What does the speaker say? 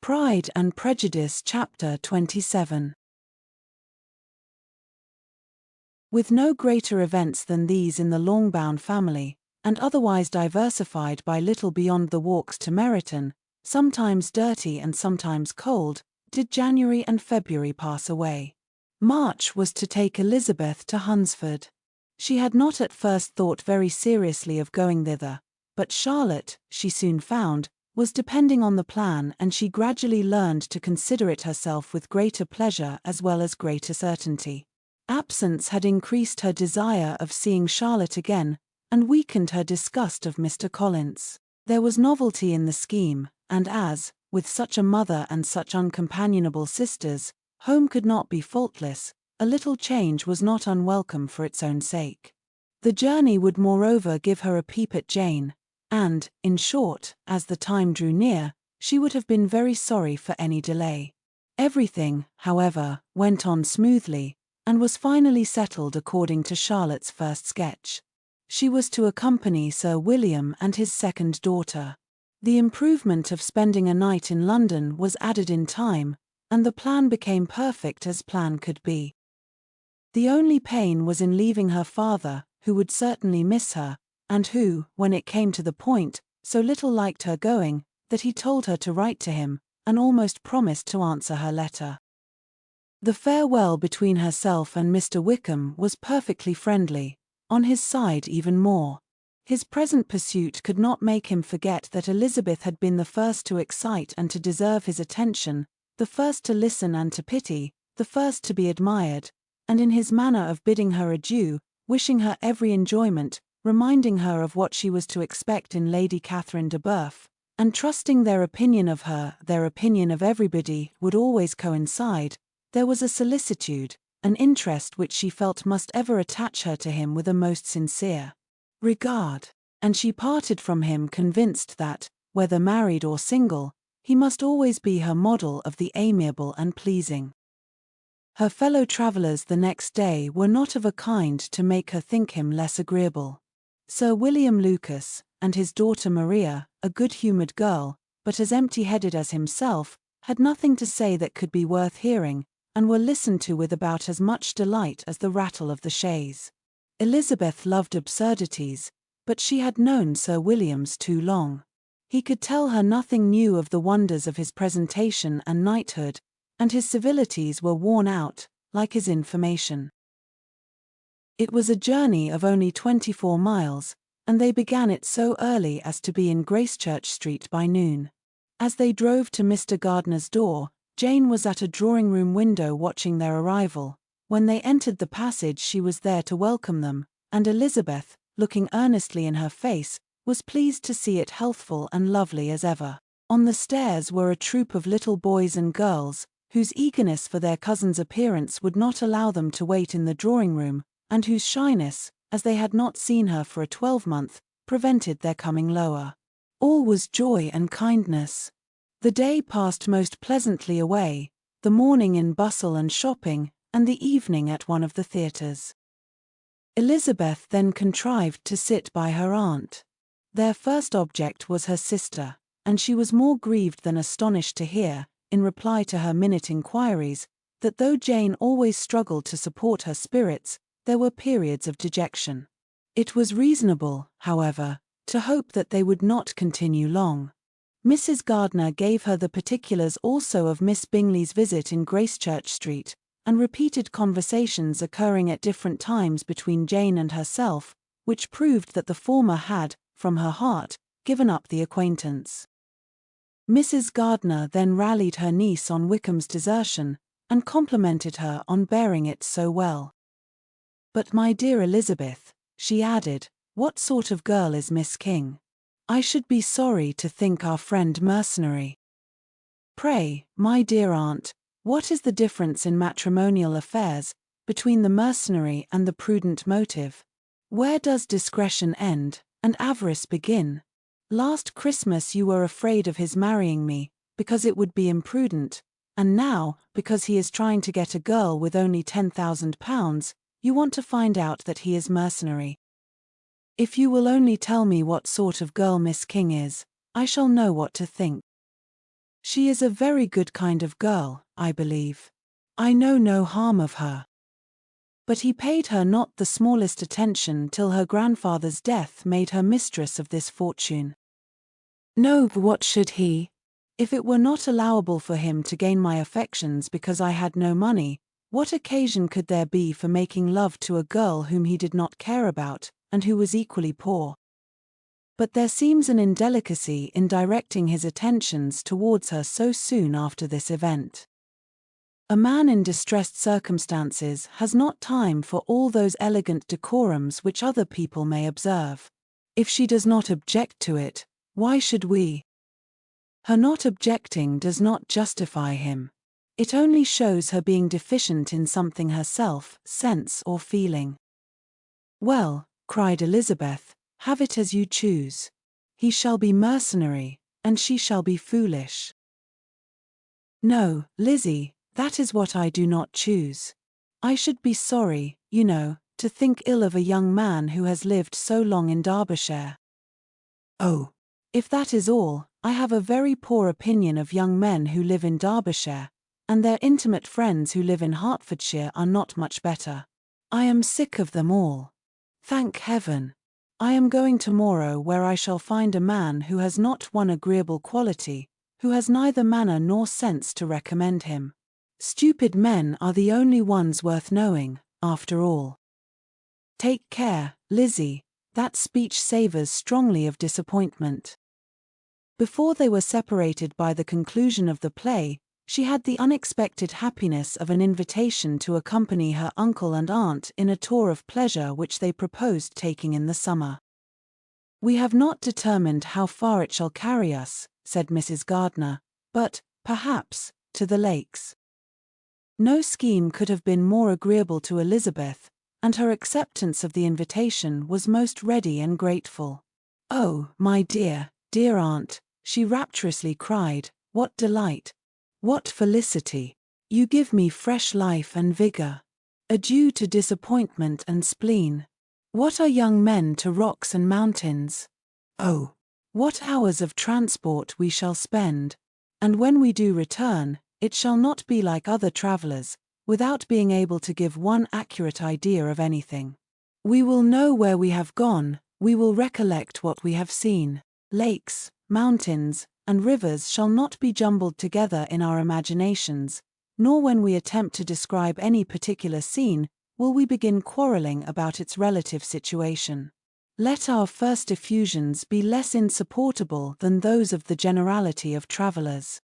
Pride and Prejudice Chapter 27. With no greater events than these in the Longbourn family, and otherwise diversified by little beyond the walks to Meryton, sometimes dirty and sometimes cold, did January and February pass away. March was to take Elizabeth to Hunsford. She had not at first thought very seriously of going thither, but Charlotte, she soon found, was depending on the plan, and she gradually learned to consider it herself with greater pleasure as well as greater certainty. Absence had increased her desire of seeing Charlotte again, and weakened her disgust of Mr. Collins. There was novelty in the scheme, and as, with such a mother and such uncompanionable sisters, home could not be faultless, a little change was not unwelcome for its own sake. The journey would moreover give her a peep at Jane, and, in short, as the time drew near, she would have been very sorry for any delay. Everything, however, went on smoothly, and was finally settled according to Charlotte's first sketch. She was to accompany Sir William and his second daughter. The improvement of spending a night in London was added in time, and the plan became perfect as plan could be. The only pain was in leaving her father, who would certainly miss her, and who, when it came to the point, so little liked her going, that he told her to write to him, and almost promised to answer her letter. The farewell between herself and Mr. Wickham was perfectly friendly, on his side even more. His present pursuit could not make him forget that Elizabeth had been the first to excite and to deserve his attention, the first to listen and to pity, the first to be admired, and in his manner of bidding her adieu, wishing her every enjoyment, reminding her of what she was to expect in Lady Catherine de Bourgh, and trusting their opinion of her, their opinion of everybody, would always coincide, there was a solicitude, an interest which she felt must ever attach her to him with a most sincere regard, and she parted from him convinced that, whether married or single, he must always be her model of the amiable and pleasing. Her fellow travellers the next day were not of a kind to make her think him less agreeable. Sir William Lucas, and his daughter Maria, a good-humoured girl, but as empty-headed as himself, had nothing to say that could be worth hearing, and were listened to with about as much delight as the rattle of the chaise. Elizabeth loved absurdities, but she had known Sir William's too long. He could tell her nothing new of the wonders of his presentation and knighthood, and his civilities were worn out, like his information. It was a journey of only 24 miles, and they began it so early as to be in Gracechurch Street by noon. As they drove to Mr. Gardiner's door, Jane was at a drawing-room window watching their arrival. When they entered the passage she was there to welcome them, and Elizabeth, looking earnestly in her face, was pleased to see it healthful and lovely as ever. On the stairs were a troop of little boys and girls, whose eagerness for their cousin's appearance would not allow them to wait in the drawing-room, and whose shyness, as they had not seen her for a 12-month, prevented their coming lower. All was joy and kindness. The day passed most pleasantly away, the morning in bustle and shopping, and the evening at one of the theatres. Elizabeth then contrived to sit by her aunt. Their first object was her sister, and she was more grieved than astonished to hear, in reply to her minute inquiries, that though Jane always struggled to support her spirits, there were periods of dejection. It was reasonable, however, to hope that they would not continue long. Mrs. Gardiner gave her the particulars also of Miss Bingley's visit in Gracechurch Street, and repeated conversations occurring at different times between Jane and herself, which proved that the former had, from her heart, given up the acquaintance. Mrs. Gardiner then rallied her niece on Wickham's desertion, and complimented her on bearing it so well. "But my dear Elizabeth," she added, "what sort of girl is Miss King? I should be sorry to think our friend mercenary. Pray, my dear aunt, what is the difference in matrimonial affairs, between the mercenary and the prudent motive? Where does discretion end, and avarice begin? Last Christmas you were afraid of his marrying me, because it would be imprudent, and now, because he is trying to get a girl with only £10,000, you want to find out that he is mercenary. If you will only tell me what sort of girl Miss King is, I shall know what to think." She is a very good kind of girl, I believe. I know no harm of her. But he paid her not the smallest attention till her grandfather's death made her mistress of this fortune. No, what should he? If it were not allowable for him to gain my affections because I had no money, what occasion could there be for making love to a girl whom he did not care about, and who was equally poor? But there seems an indelicacy in directing his attentions towards her so soon after this event. A man in distressed circumstances has not time for all those elegant decorums which other people may observe. If she does not object to it, why should we? Her not objecting does not justify him. It only shows her being deficient in something herself, sense or feeling. Well, cried Elizabeth, have it as you choose. He shall be mercenary, and she shall be foolish. No, Lizzie, that is what I do not choose. I should be sorry, you know, to think ill of a young man who has lived so long in Derbyshire. Oh, if that is all, I have a very poor opinion of young men who live in Derbyshire, and their intimate friends who live in Hertfordshire are not much better. I am sick of them all. Thank heaven. I am going tomorrow where I shall find a man who has not one agreeable quality, who has neither manner nor sense to recommend him. Stupid men are the only ones worth knowing, after all. Take care, Lizzie, that speech savours strongly of disappointment. Before they were separated by the conclusion of the play, she had the unexpected happiness of an invitation to accompany her uncle and aunt in a tour of pleasure which they proposed taking in the summer. We have not determined how far it shall carry us, said Mrs. Gardiner, but, perhaps, to the lakes. No scheme could have been more agreeable to Elizabeth, and her acceptance of the invitation was most ready and grateful. Oh, my dear, dear aunt, she rapturously cried, what delight! What felicity! You give me fresh life and vigor. Adieu to disappointment and spleen. What are young men to rocks and mountains? Oh, what hours of transport we shall spend! And when we do return, it shall not be like other travellers, without being able to give one accurate idea of anything. We will know where we have gone, we will recollect what we have seen. Lakes, mountains, and rivers shall not be jumbled together in our imaginations, nor when we attempt to describe any particular scene, will we begin quarrelling about its relative situation. Let our first effusions be less insupportable than those of the generality of travellers.